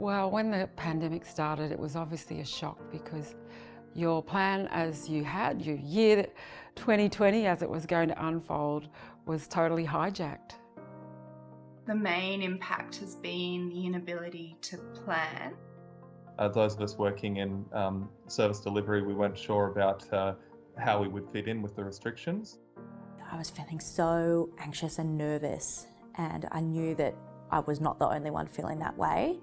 Well, when the pandemic started, it was obviously a shock because your plan as you had, your year 2020 as it was going to unfold, was totally hijacked. The main impact has been the inability to plan. Those of us working in service delivery, we weren't sure about how we would fit in with the restrictions. I was feeling so anxious and nervous, and I knew that I was not the only one feeling that way.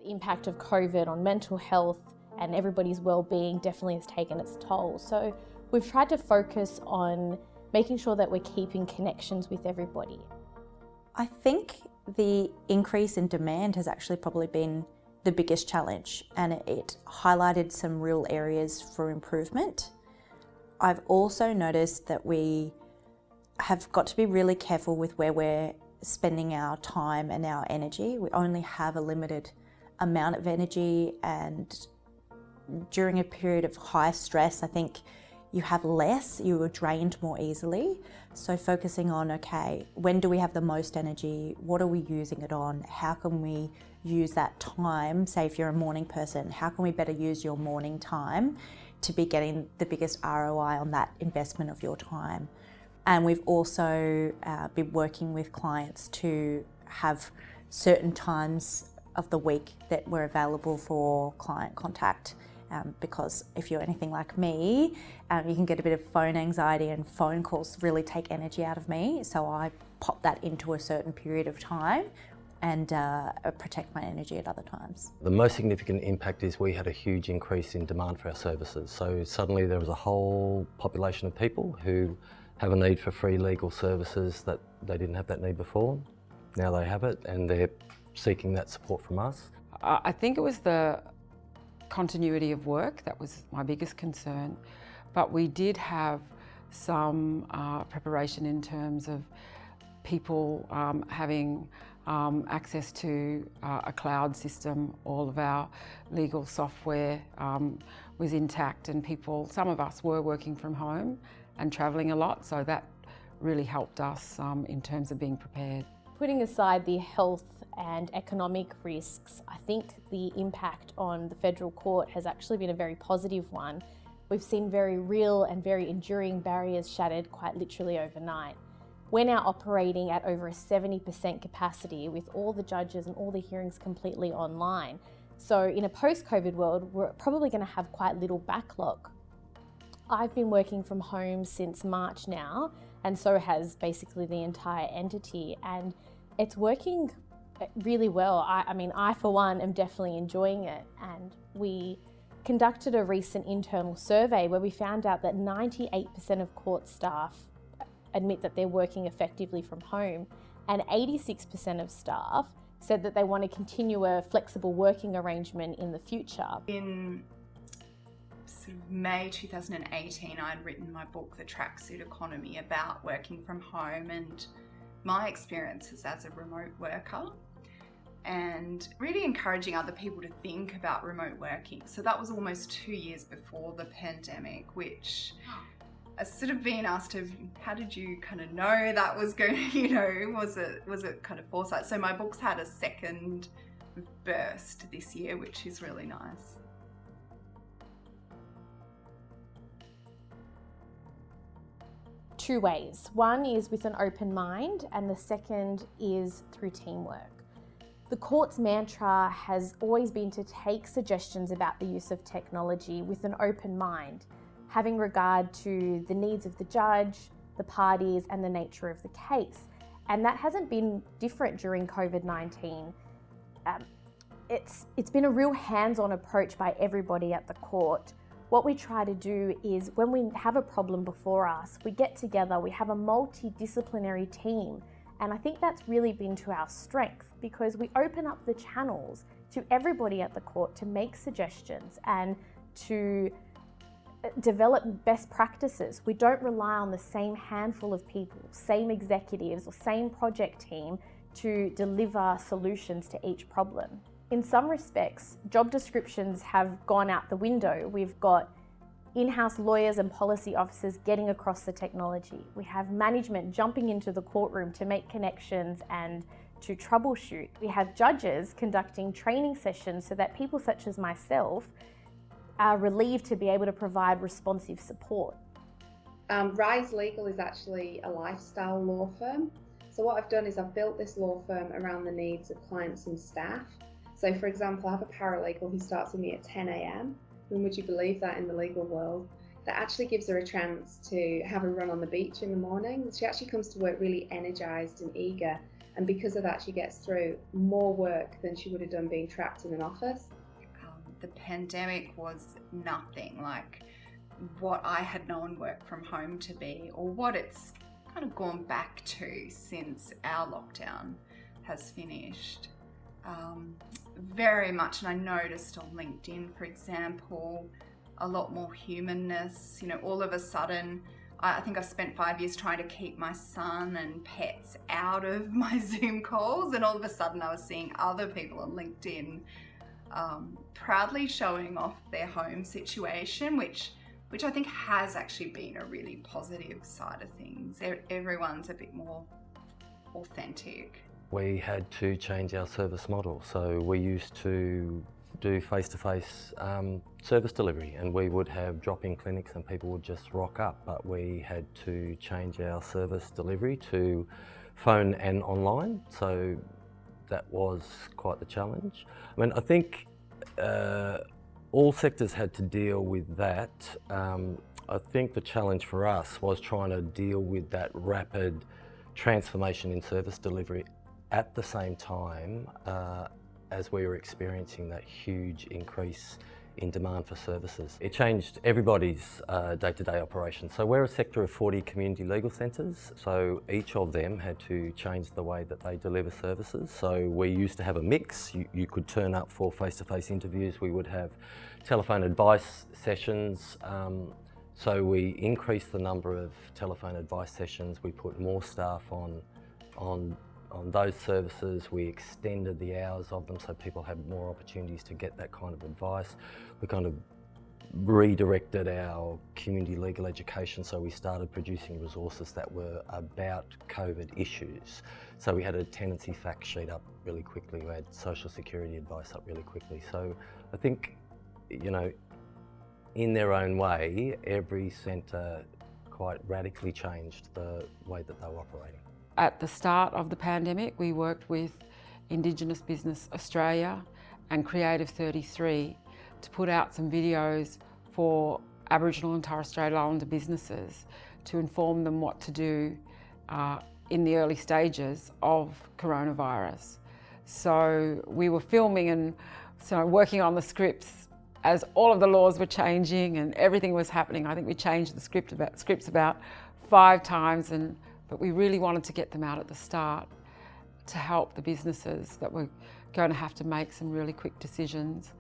The impact of COVID on mental health and everybody's well-being definitely has taken its toll. So we've tried to focus on making sure that we're keeping connections with everybody. I think the increase in demand has actually probably been the biggest challenge, and it highlighted some real areas for improvement. I've also noticed that we have got to be really careful with where we're spending our time and our energy. We only have a limited amount of energy, and during a period of high stress, I think you have less, you are drained more easily. So focusing on, okay, when do we have the most energy? What are we using it on? How can we use that time? Say if you're a morning person, how can we better use your morning time to be getting the biggest ROI on that investment of your time? And we've also been working with clients to have certain times of the week that we're available for client contact. Because if you're anything like me, you can get a bit of phone anxiety, and phone calls really take energy out of me. So I pop that into a certain period of time and protect my energy at other times. The most significant impact is we had a huge increase in demand for our services. So suddenly there was a whole population of people who have a need for free legal services that they didn't have that need before. Now they have it, and they're seeking that support from us. I think it was the continuity of work that was my biggest concern, but we did have some preparation in terms of people having access to a cloud system. All of our legal software was intact, and some of us were working from home and travelling a lot, so that really helped us in terms of being prepared. Putting aside the health and economic risks, I think the impact on the federal court has actually been a very positive one. We've seen very real and very enduring barriers shattered quite literally overnight. We're now operating at over a 70% capacity with all the judges and all the hearings completely online. So in a post-COVID world, we're probably going to have quite little backlog. I've been working from home since March now, and so has basically the entire entity, and it's working really well. I for one am definitely enjoying it, and we conducted a recent internal survey where we found out that 98% of court staff admit that they're working effectively from home, and 86% of staff said that they want to continue a flexible working arrangement in the future. In sort of May 2018, I'd written my book, The Tracksuit Economy, about working from home and my experiences as a remote worker, and really encouraging other people to think about remote working. So that was almost 2 years before the pandemic, which I sort of being asked of, how did you kind of know that was going, was it kind of foresight? So my book's had a second burst this year, which is really nice. Two ways. One is with an open mind, and the second is through teamwork. The court's mantra has always been to take suggestions about the use of technology with an open mind, having regard to the needs of the judge, the parties, and the nature of the case. And that hasn't been different during COVID-19. It's been a real hands-on approach by everybody at the court. What we try to do is when we have a problem before us, we get together, we have a multidisciplinary team. And I think that's really been to our strength, because we open up the channels to everybody at the court to make suggestions and to develop best practices. We don't rely on the same handful of people, same executives or same project team to deliver solutions to each problem. In some respects, job descriptions have gone out the window. We've got in-house lawyers and policy officers getting across the technology. We have management jumping into the courtroom to make connections and to troubleshoot. We have judges conducting training sessions so that people such as myself are relieved to be able to provide responsive support. Rise Legal is actually a lifestyle law firm. So what I've done is I've built this law firm around the needs of clients and staff. So for example, I have a paralegal who starts with me at 10 a.m. And would you believe that in the legal world? That actually gives her a chance to have a run on the beach in the morning. She actually comes to work really energised and eager. And because of that, she gets through more work than she would have done being trapped in an office. The pandemic was nothing like what I had known work from home to be, or what it's kind of gone back to since our lockdown has finished. Very much, and I noticed on LinkedIn, for example, a lot more humanness. You know, all of a sudden, I think I've spent 5 years trying to keep my son and pets out of my Zoom calls, and all of a sudden I was seeing other people on LinkedIn proudly showing off their home situation, which I think has actually been a really positive side of things. Everyone's a bit more authentic. We had to change our service model. So we used to do face-to-face service delivery, and we would have drop-in clinics and people would just rock up, but we had to change our service delivery to phone and online. So that was quite the challenge. I mean, I think all sectors had to deal with that. I think the challenge for us was trying to deal with that rapid transformation in service delivery at the same time as we were experiencing that huge increase in demand for services. It changed everybody's day-to-day operations. So we're a sector of 40 community legal centres, so each of them had to change the way that they deliver services. So we used to have a mix. You could turn up for face-to-face interviews. We would have telephone advice sessions. So we increased the number of telephone advice sessions. We put more staff on those services. We extended the hours of them so people had more opportunities to get that kind of advice. We kind of redirected our community legal education, so we started producing resources that were about COVID issues. So we had a tenancy fact sheet up really quickly, we had social security advice up really quickly. So I think, you know, in their own way, every centre quite radically changed the way that they were operating. At the start of the pandemic, we worked with Indigenous Business Australia and Creative 33 to put out some videos for Aboriginal and Torres Strait Islander businesses to inform them what to do in the early stages of coronavirus. So we were filming and working on the scripts as all of the laws were changing and everything was happening. I think we changed the scripts about 5 times, but we really wanted to get them out at the start to help the businesses that were going to have to make some really quick decisions.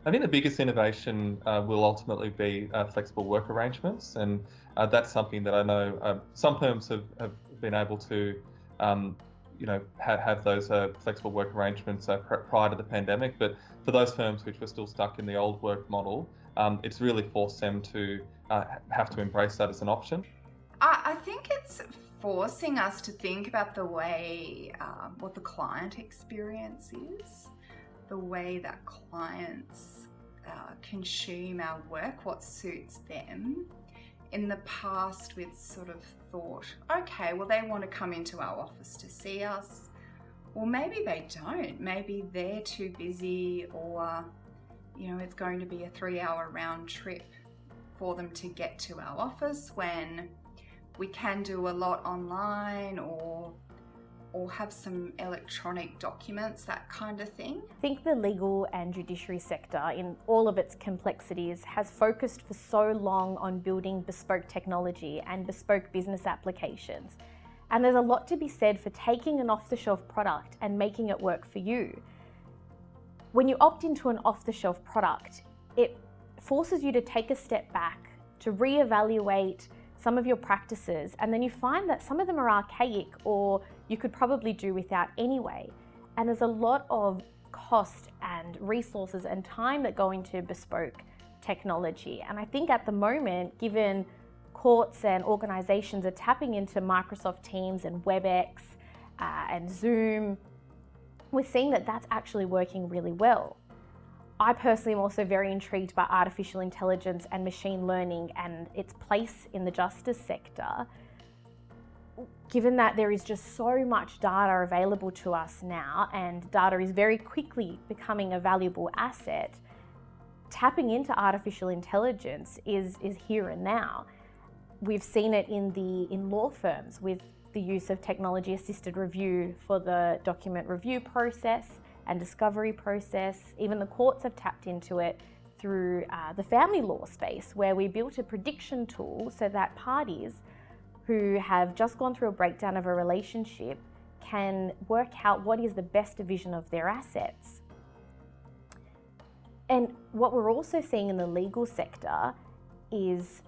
I think the biggest innovation will ultimately be flexible work arrangements, and that's something that I know some firms have been able to have those flexible work arrangements prior to the pandemic, but for those firms which were still stuck in the old work model, it's really forced them to have to embrace that as an option. I think it's forcing us to think about the way, what the client experience is, the way that clients consume our work, what suits them. In the past, we'd sort of thought, okay, well, they want to come into our office to see us. Well, maybe they don't. Maybe they're too busy, or, you know, it's going to be a 3-hour round trip for them to get to our office, when we can do a lot online or have some electronic documents, that kind of thing. I think the legal and judiciary sector, in all of its complexities, has focused for so long on building bespoke technology and bespoke business applications. And there's a lot to be said for taking an off-the-shelf product and making it work for you. When you opt into an off-the-shelf product, it forces you to take a step back, to reevaluate some of your practices, and then you find that some of them are archaic or you could probably do without anyway. And there's a lot of cost and resources and time that go into bespoke technology. And I think at the moment, given courts and organisations are tapping into Microsoft Teams and WebEx and Zoom, we're seeing that that's actually working really well. I personally am also very intrigued by artificial intelligence and machine learning and its place in the justice sector. Given that there is just so much data available to us now, and data is very quickly becoming a valuable asset, tapping into artificial intelligence is here and now. We've seen it in law firms with the use of technology-assisted review for the document review process and discovery process. Even the courts have tapped into it through the family law space, where we built a prediction tool so that parties who have just gone through a breakdown of a relationship can work out what is the best division of their assets. And what we're also seeing in the legal sector is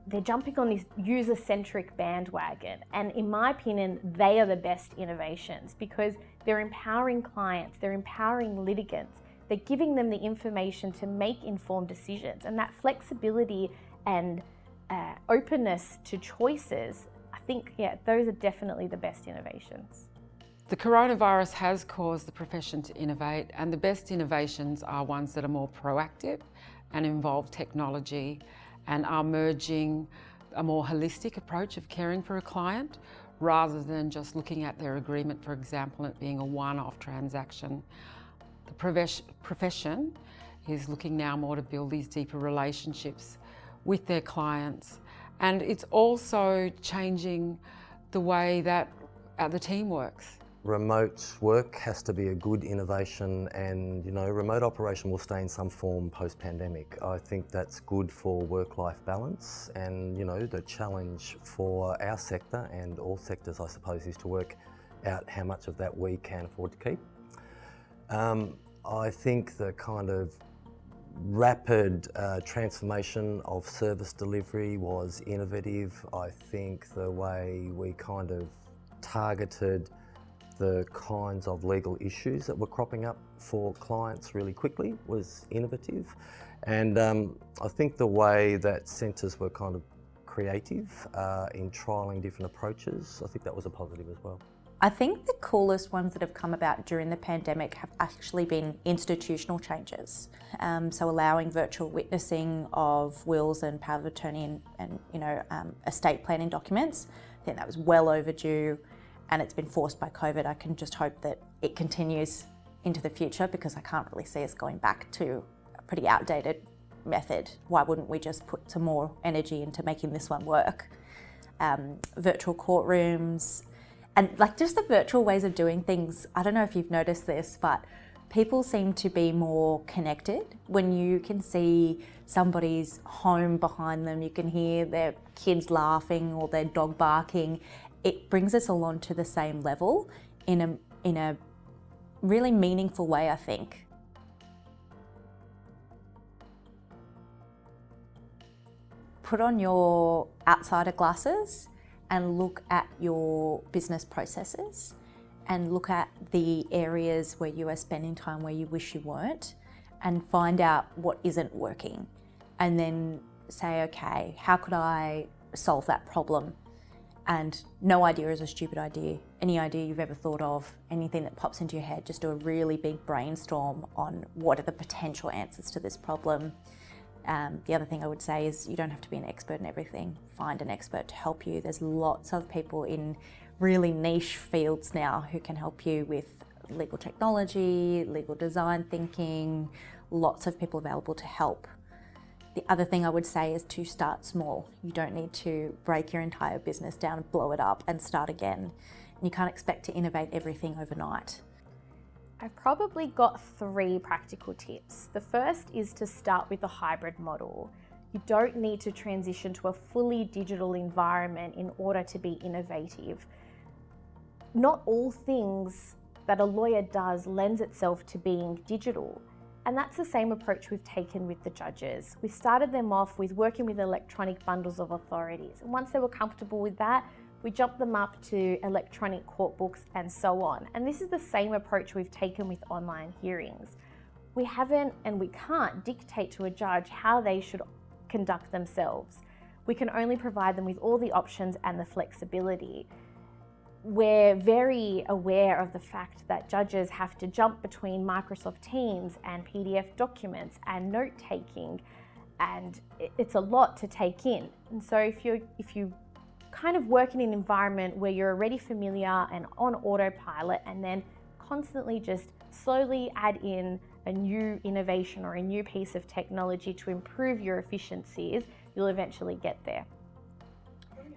they're jumping on this user-centric bandwagon. And in my opinion, they are the best innovations because they're empowering clients, they're empowering litigants, they're giving them the information to make informed decisions. And that flexibility and openness to choices, I think, those are definitely the best innovations. The coronavirus has caused the profession to innovate, and the best innovations are ones that are more proactive and involve technology and are merging a more holistic approach of caring for a client rather than just looking at their agreement, for example, and it being a one-off transaction. The profession is looking now more to build these deeper relationships with their clients, and it's also changing the way that the team works. Remote work has to be a good innovation, and remote operation will stay in some form post-pandemic. I think that's good for work-life balance, and the challenge for our sector and all sectors, I suppose, is to work out how much of that we can afford to keep. I think the kind of rapid transformation of service delivery was innovative. I think the way we kind of targeted the kinds of legal issues that were cropping up for clients really quickly was innovative. And I think the way that centres were kind of creative in trialling different approaches, I think that was a positive as well. I think the coolest ones that have come about during the pandemic have actually been institutional changes. So allowing virtual witnessing of wills and power of attorney and estate planning documents. I think that was well overdue, and it's been forced by COVID. I can just hope that it continues into the future because I can't really see us going back to a pretty outdated method. Why wouldn't we just put some more energy into making this one work? Virtual courtrooms, and just the virtual ways of doing things. I don't know if you've noticed this, but people seem to be more connected. When you can see somebody's home behind them, you can hear their kids laughing or their dog barking. It brings us all onto the same level in a really meaningful way, I think. Put on your outsider glasses and look at your business processes and look at the areas where you are spending time where you wish you weren't, and find out what isn't working. And then say, okay, how could I solve that problem? And no idea is a stupid idea. Any idea you've ever thought of, anything that pops into your head, just do a really big brainstorm on what are the potential answers to this problem. The other thing I would say is you don't have to be an expert in everything. Find an expert to help you. There's lots of people in really niche fields now who can help you with legal technology, legal design thinking, lots of people available to help. The other thing I would say is to start small. You don't need to break your entire business down, blow it up and start again. And you can't expect to innovate everything overnight. I've probably got 3 practical tips. The first is to start with a hybrid model. You don't need to transition to a fully digital environment in order to be innovative. Not all things that a lawyer does lends itself to being digital. And that's the same approach we've taken with the judges. We started them off with working with electronic bundles of authorities. And once they were comfortable with that, we jumped them up to electronic court books and so on. And this is the same approach we've taken with online hearings. We haven't and we can't dictate to a judge how they should conduct themselves. We can only provide them with all the options and the flexibility. We're very aware of the fact that judges have to jump between Microsoft Teams and PDF documents and note-taking, and it's a lot to take in. And so if you kind of work in an environment where you're already familiar and on autopilot, and then constantly just slowly add in a new innovation or a new piece of technology to improve your efficiencies, you'll eventually get there.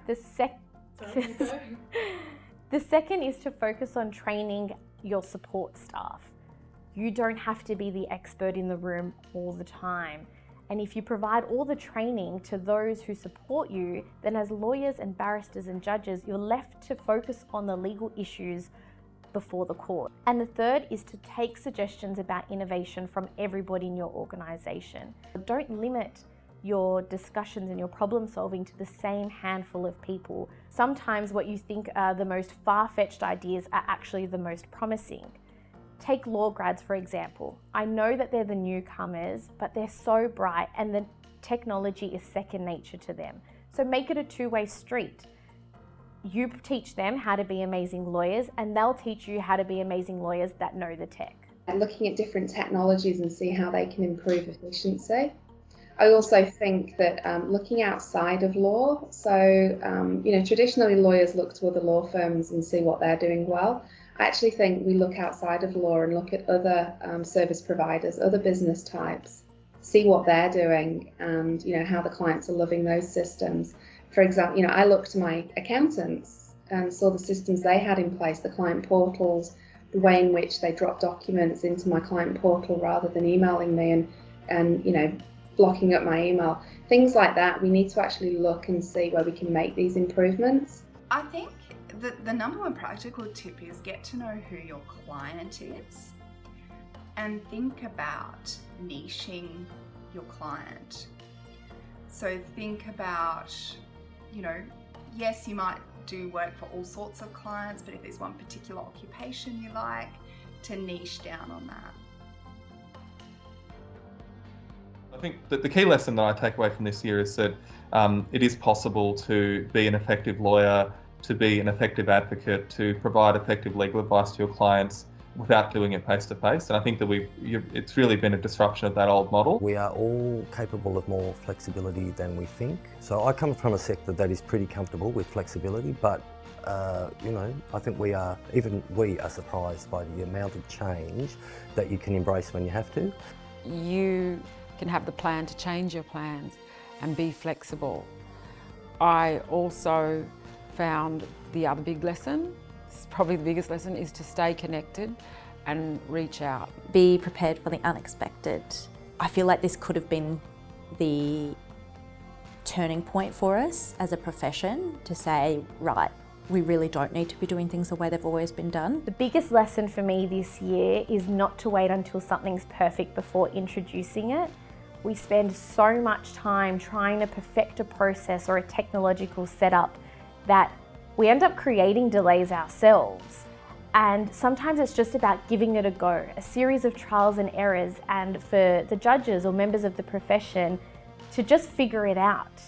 The second is to focus on training your support staff. You don't have to be the expert in the room all the time. And if you provide all the training to those who support you, then as lawyers and barristers and judges, you're left to focus on the legal issues before the court. And the third is to take suggestions about innovation from everybody in your organisation. Don't limit your discussions and your problem solving to the same handful of people. Sometimes what you think are the most far-fetched ideas are actually the most promising. Take law grads, for example. I know that they're the newcomers, but they're so bright and the technology is second nature to them. So make it a two-way street. You teach them how to be amazing lawyers and they'll teach you how to be amazing lawyers that know the tech. And looking at different technologies and see how they can improve efficiency. I also think that looking outside of law, so traditionally lawyers look to other law firms and see what they're doing well. I actually think we look outside of law and look at other service providers, other business types, see what they're doing and how the clients are loving those systems. For example, I looked to my accountants and saw the systems they had in place, the client portals, the way in which they drop documents into my client portal rather than emailing me and blocking up my email. Things like that, we need to actually look and see where we can make these improvements. I think the number one practical tip is get to know who your client is and think about niching your client. So think about, yes, you might do work for all sorts of clients, but if there's one particular occupation you like, to niche down on that. I think that the key lesson that I take away from this year is that it is possible to be an effective lawyer, to be an effective advocate, to provide effective legal advice to your clients without doing it face to face. And I think that it's really been a disruption of that old model. We are all capable of more flexibility than we think. So I come from a sector that is pretty comfortable with flexibility, but I think we are surprised by the amount of change that you can embrace when you have to. You can have the plan to change your plans and be flexible. I also found the other big lesson, probably the biggest lesson, is to stay connected and reach out. Be prepared for the unexpected. I feel like this could have been the turning point for us as a profession to say, right, we really don't need to be doing things the way they've always been done. The biggest lesson for me this year is not to wait until something's perfect before introducing it. We spend so much time trying to perfect a process or a technological setup that we end up creating delays ourselves. And sometimes it's just about giving it a go, a series of trials and errors, and for the judges or members of the profession to just figure it out.